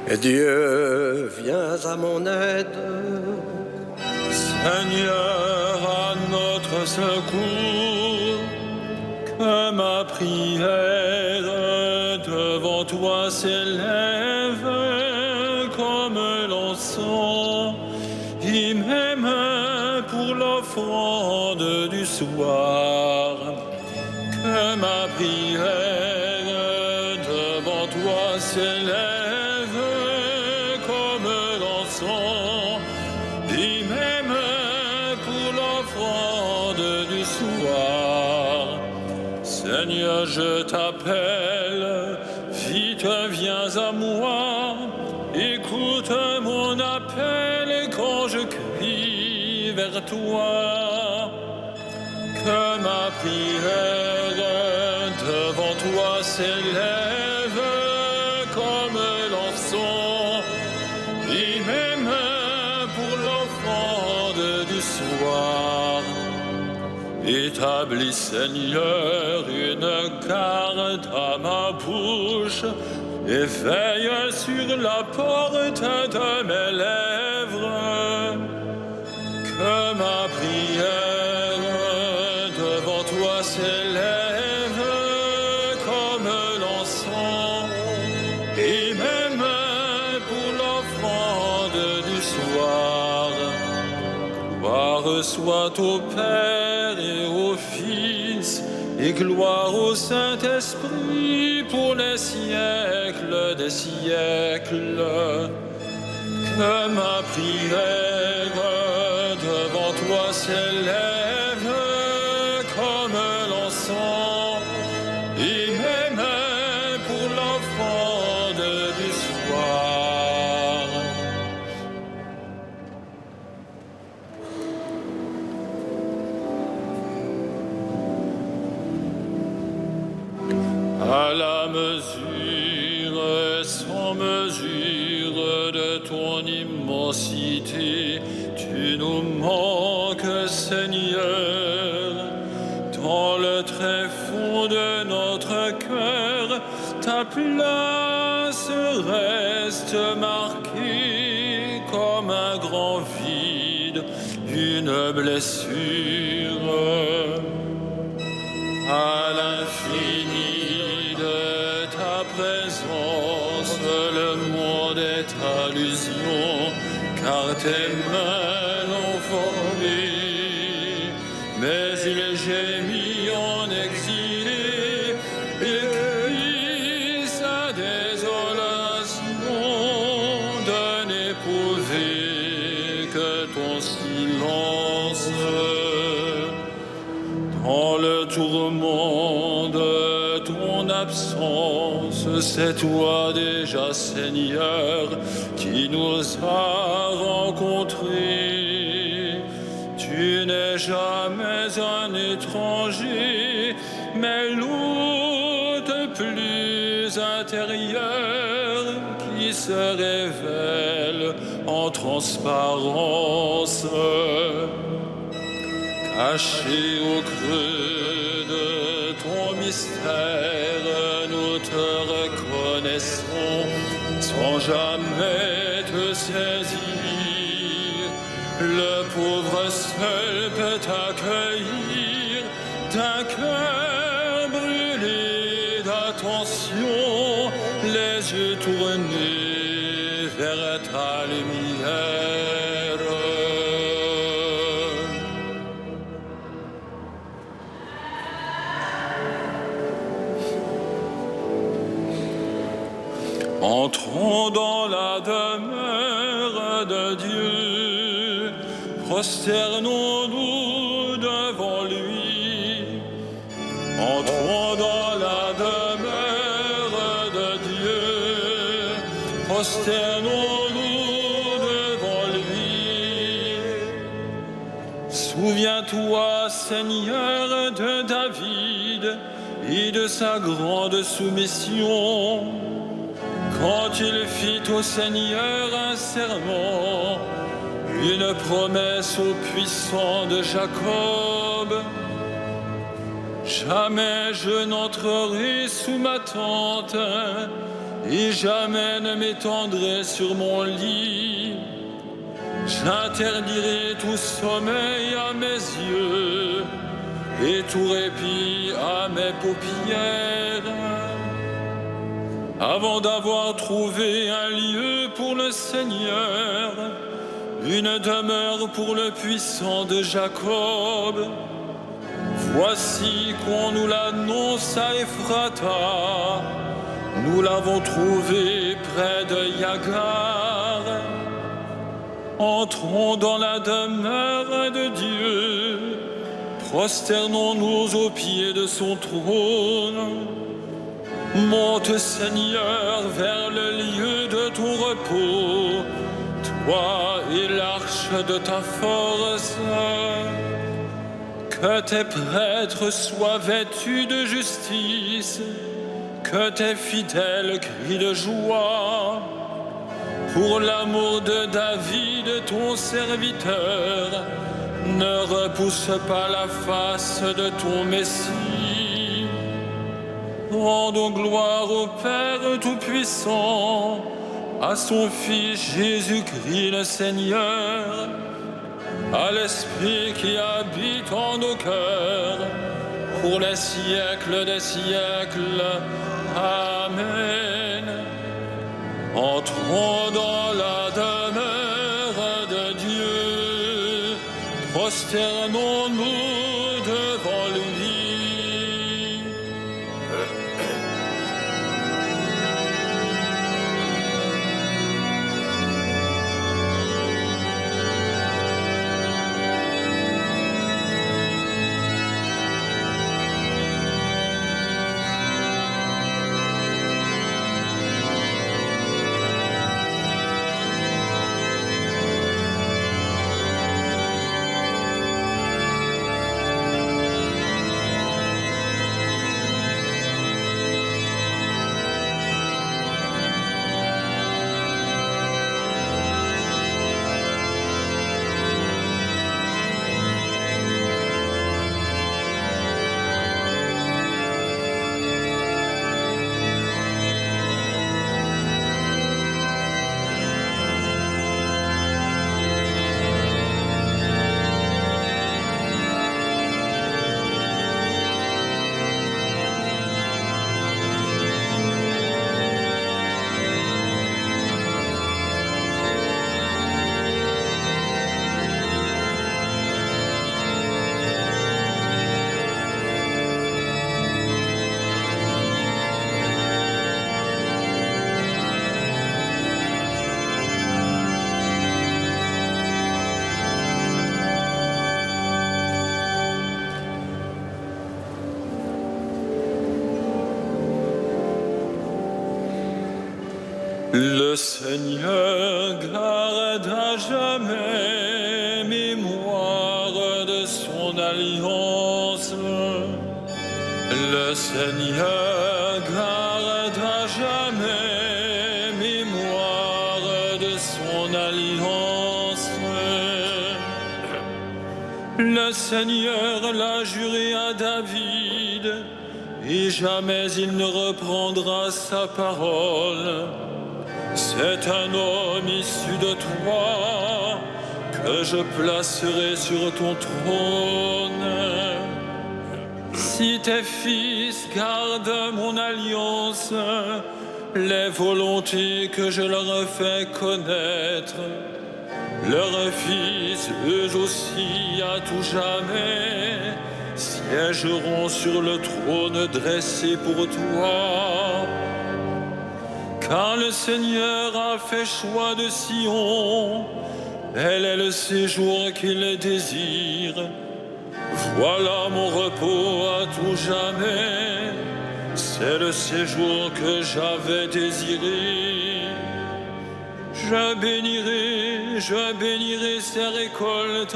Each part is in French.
Et Dieu, viens à mon aide. Seigneur, à notre secours, que ma prière devant toi s'élève comme l'encens, et même pour l'offrande du soir. Que ma prière devant toi s'élève comme l'encens, et même pour l'offrande du soir. Seigneur, je t'appelle, vite viens à moi, écoute mon appel quand je crie vers toi. Que ma prière devant toi s'élève comme l'encens, et même pour l'offrande du soir. Établis, Seigneur, une garde à ma bouche, et veille sur la porte de mes lèvres. Que ma prière devant toi s'élève comme l'encens, et même pour l'offrande du soir. Gloire soit au Père et au Fils, et gloire au Saint-Esprit pour les siècles des siècles. Que ma prière devant toi s'élève comme l'encens, et même pour l'offrande du soir. À la mesure, sans mesure de ton immensité, tu nous manques, Seigneur. Dans le tréfonds de notre cœur, ta place reste marquée comme un grand vide, une blessure. À l'infini de ta présence, le monde est allusion, car tes mains l'ont formé. Mais il gémit en exilé, il crie sa désolation de n'éprouver que ton silence. Dans le tourment de ton absence, c'est toi déjà, Seigneur, qui nous as rencontrés. Tu n'es jamais un étranger, mais l'hôte plus intérieur qui se révèle en transparence. Caché au creux de ton mystère, nous te reconnaissons sans jamais te saisir. Le pauvre seul peut accueillir d'un cœur brûlé d'attention, les yeux tournés vers ta lumière. Entrons dans la demeure de Dieu, prosternons-nous devant lui. Entrons dans la demeure de Dieu, prosternons-nous devant lui. Souviens-toi, Seigneur, de David et de sa grande soumission, quand il fit au Seigneur un serment, une promesse au puissant de Jacob. Jamais je n'entrerai sous ma tente, et jamais ne m'étendrai sur mon lit. J'interdirai tout sommeil à mes yeux et tout répit à mes paupières. Avant d'avoir trouvé un lieu pour le Seigneur, une demeure pour le puissant de Jacob, voici qu'on nous l'annonce à Ephrata, nous l'avons trouvé près de Yagar. Entrons dans la demeure de Dieu, prosternons-nous aux pieds de son trône. Monte, Seigneur, vers le lieu de ton repos, toi et l'arche de ta force. Que tes prêtres soient vêtus de justice, que tes fidèles crient de joie. Pour l'amour de David, ton serviteur, ne repousse pas la face de ton Messie. Rendons gloire au Père Tout-Puissant, à son Fils Jésus-Christ le Seigneur, à l'Esprit qui habite en nos cœurs, pour les siècles des siècles. Amen. Entrons dans la demeure de Dieu, prosternons-nous devant lui. Le Seigneur garde à jamais mémoire de son alliance. Le Seigneur garde à jamais mémoire de son alliance. Le Seigneur l'a juré à David, et jamais il ne reprendra sa parole. C'est un homme issu de toi que je placerai sur ton trône. Si tes fils gardent mon alliance, les volontés que je leur fais connaître, leurs fils, eux aussi, à tout jamais, siégeront sur le trône dressé pour toi. Car le Seigneur a fait choix de Sion, elle est le séjour qu'il désire. Voilà mon repos à tout jamais, c'est le séjour que j'avais désiré. Je bénirai ses récoltes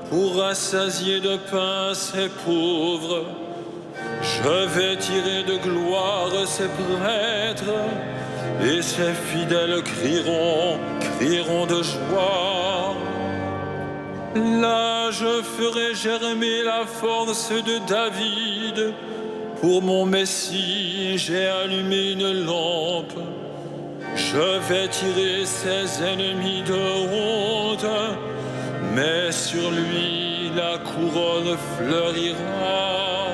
pour rassasier de pain ses pauvres. Je vais tirer de gloire ses prêtres, et ses fidèles crieront de joie. Là, je ferai germer la force de David, Pour mon Messie, j'ai allumé une lampe. Je vais tirer ses ennemis de honte, mais sur lui la couronne fleurira.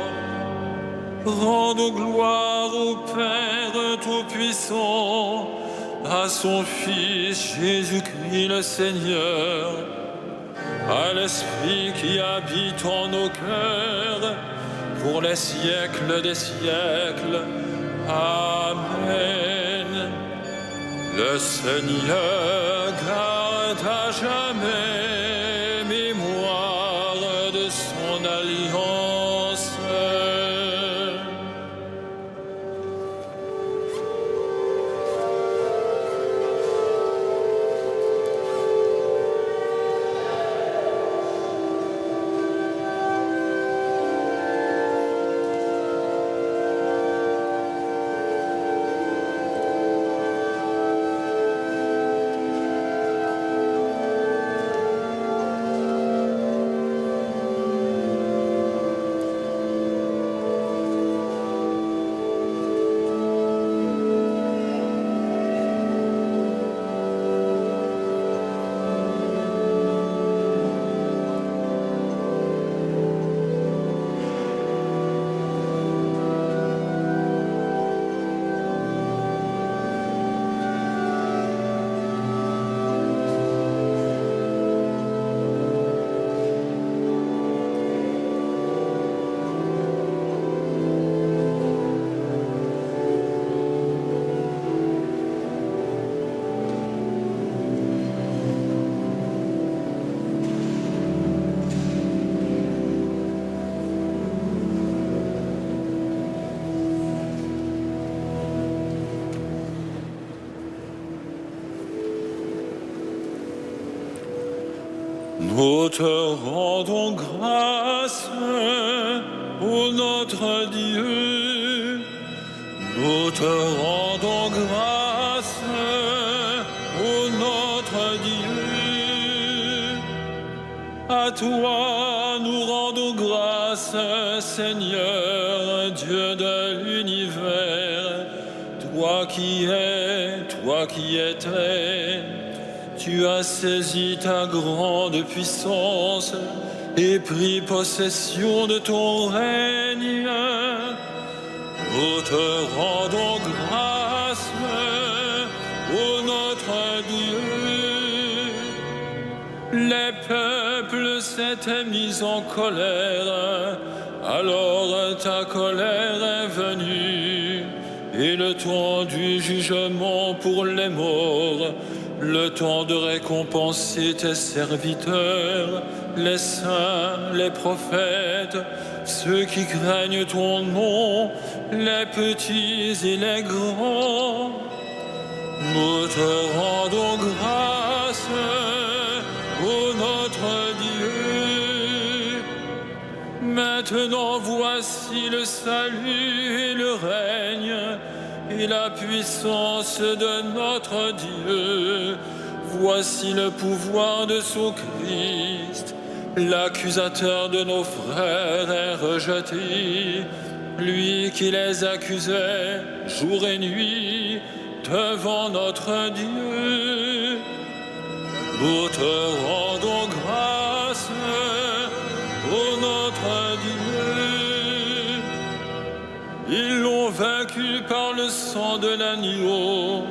Rendons gloire au Père Tout-Puissant, à son Fils Jésus-Christ le Seigneur, à l'Esprit qui habite en nos cœurs, pour les siècles des siècles. Amen. Le Seigneur garde à jamais mémoire de son alliance. Nous te rendons grâce, ô notre Dieu. Nous te rendons grâce, ô notre Dieu. À toi nous rendons grâce, Seigneur, Dieu de l'univers. Toi qui es, toi qui étais, tu as saisi ta grande puissance et pris possession de ton règne. Nous te rendons grâce, ô notre Dieu. Les peuples s'étaient mis en colère, alors ta colère est venue, et le temps du jugement pour les morts, le temps de récompenser tes serviteurs, les saints, les prophètes, ceux qui craignent ton nom, les petits et les grands. Nous te rendons grâce, ô notre Dieu. Maintenant voici le salut et le règne et la puissance de notre Dieu. Voici le pouvoir de son Christ. L'accusateur de nos frères est rejeté, lui qui les accusait jour et nuit devant notre Dieu. Nous te rendons grâce, ô notre Dieu. Ils l'ont vaincu par le sang de l'agneau,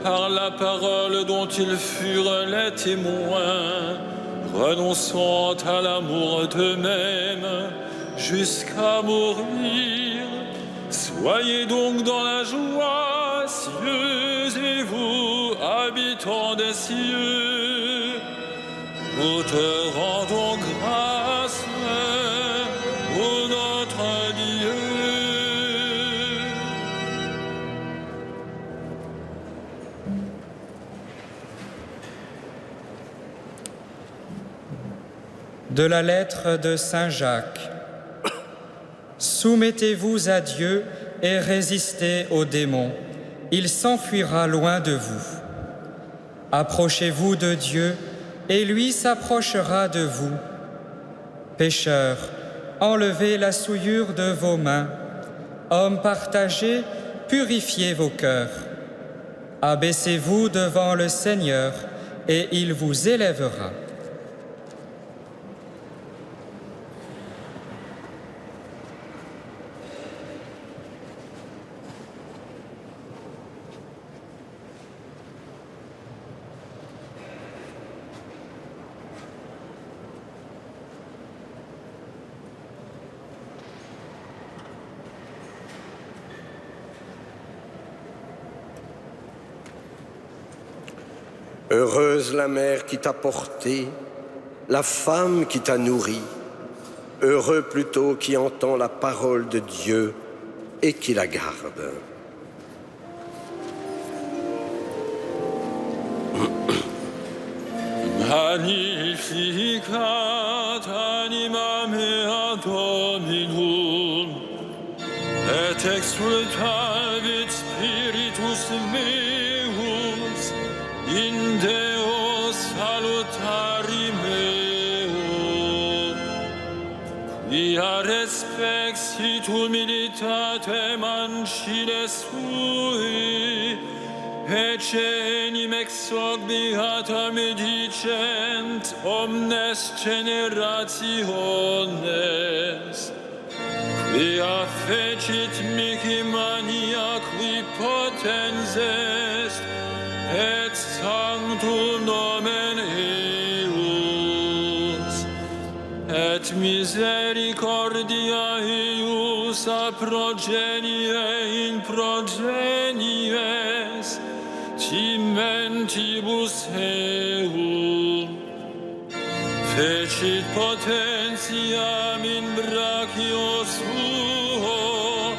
par la parole dont ils furent les témoins, renonçant à l'amour d'eux-mêmes jusqu'à mourir. Soyez donc dans la joie, cieux et vous, habitants des cieux. Nous te rendons grâce, ô notre Dieu. De la lettre de Saint Jacques. Soumettez-vous à Dieu et résistez aux démons. Il s'enfuira loin de vous. Approchez-vous de Dieu et lui s'approchera de vous. Pécheurs, enlevez la souillure de vos mains. Hommes partagés, purifiez vos cœurs. Abaissez-vous devant le Seigneur, et il vous élèvera. Heureuse la mère qui t'a porté, la femme qui t'a nourri. Heureux plutôt qui entend la parole de Dieu et qui la garde. Magnificat anima mea Dominum, et exultavit spiritus meus in Deo salutari meo. Quia respexit humilitatem ancile sui, ecce enim ex hoc beata me dicent omnes generationes. Quia fecit mihi mania qui potens est, et sanctum nomen eius, et misericordia eius a progenie in progenies, timentibus eum. Fecit potentiam in brachio suo,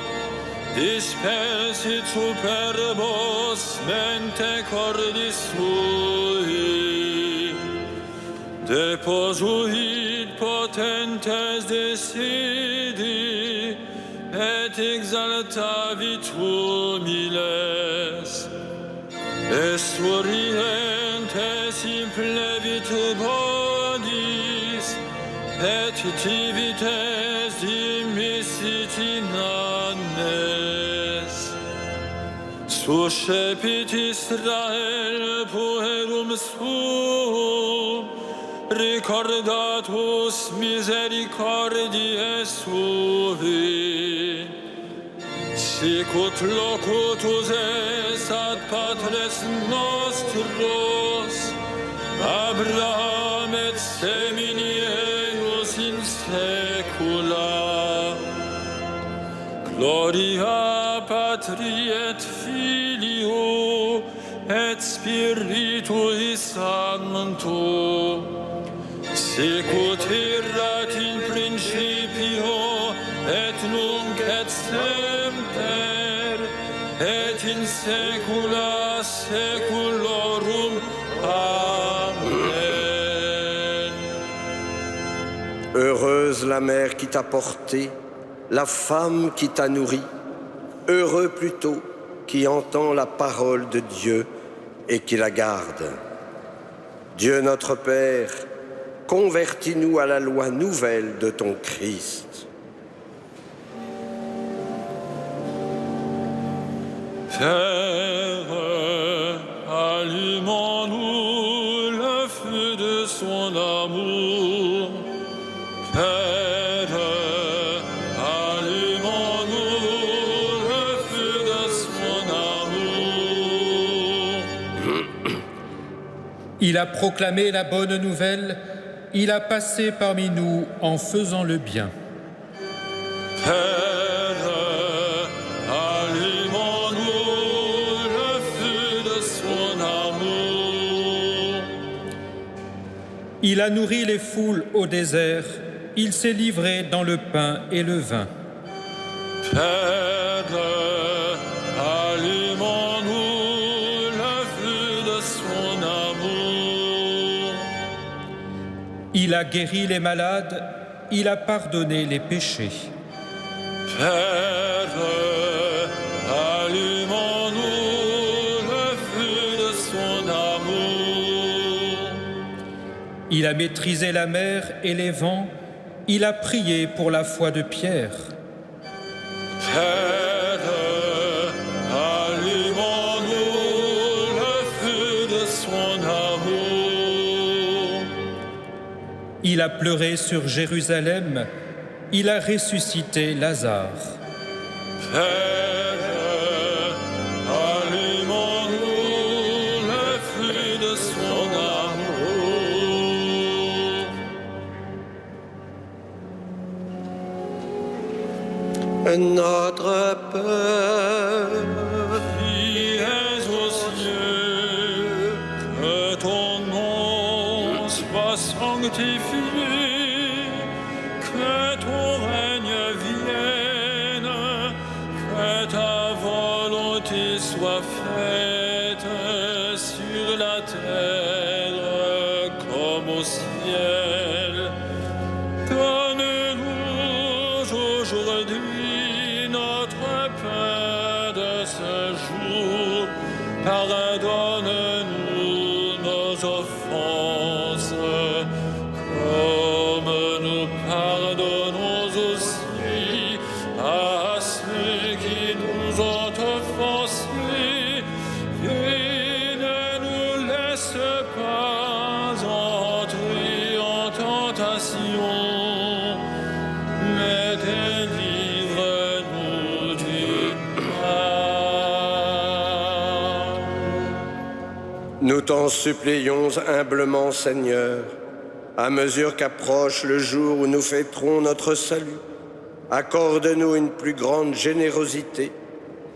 dispersit superbos mente cordis sui. Deposuit potentes desidi, et exaltavit humiles. Esurientes implevit bodis, et tivites dimissit inannes. Suscepit Israel puerum suum, recordatus misericordiae sui. Sicut locutus es ad patres nostros, Abraham et semini eius in saecula. Gloria Patri et Filio et Spiritui Sancto, sicut erat in principio et nunc et semper et in saecula saeculorum. Amen. Heureuse la mère qui t'a porté, la femme qui t'a nourri. Heureux plutôt qui entend la parole de Dieu et qui la garde. Dieu notre Père, convertis-nous à la loi nouvelle de ton Christ. Père, allumons-nous le feu de son amour. Père, allumons-nous le feu de son amour. Il a proclamé la bonne nouvelle, il a passé parmi nous en faisant le bien. Père, allumons-nous le feu de son amour. Il a nourri les foules au désert, il s'est livré dans le pain et le vin. Père, allumons-nous le feu de son amour. Il a guéri les malades, il a pardonné les péchés. Père, allumons-nous le feu de son amour. Il a maîtrisé la mer et les vents, il a prié pour la foi de Pierre. Père, Il a pleuré sur Jérusalem, il a ressuscité Lazare. Père, alimente-nous le fruit de son amour. Notre Père, Qui es aux cieux, que ton nom soit sanctifié, que ton règne vienne, que ta volonté soit faite sur la terre comme au ciel. Donne-nous aujourd'hui notre pain de ce jour. Pardonne-nous nos offenses, comme nous pardonnons aussi à ceux qui nous ont offensés. Et ne nous laisse pas entrer en tentation, mais délivre-nous du mal. nous t'en supplions humblement, Seigneur, à mesure qu'approche le jour où nous fêterons notre salut. Accorde-nous une plus grande générosité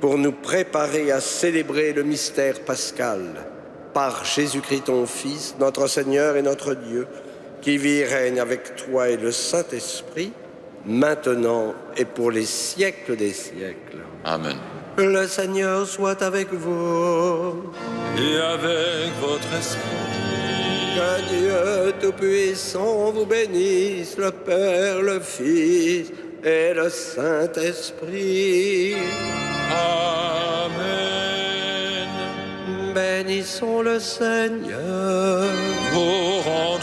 pour nous préparer à célébrer le mystère pascal par Jésus-Christ ton Fils, notre Seigneur et notre Dieu, qui vit et règne avec toi et le Saint-Esprit, maintenant et pour les siècles des siècles. Amen. Le Seigneur soit avec vous. Et avec votre esprit. Que Dieu Tout-Puissant vous bénisse, le Père, le Fils et le Saint-Esprit. Amen. Bénissons le Seigneur. Vous rendez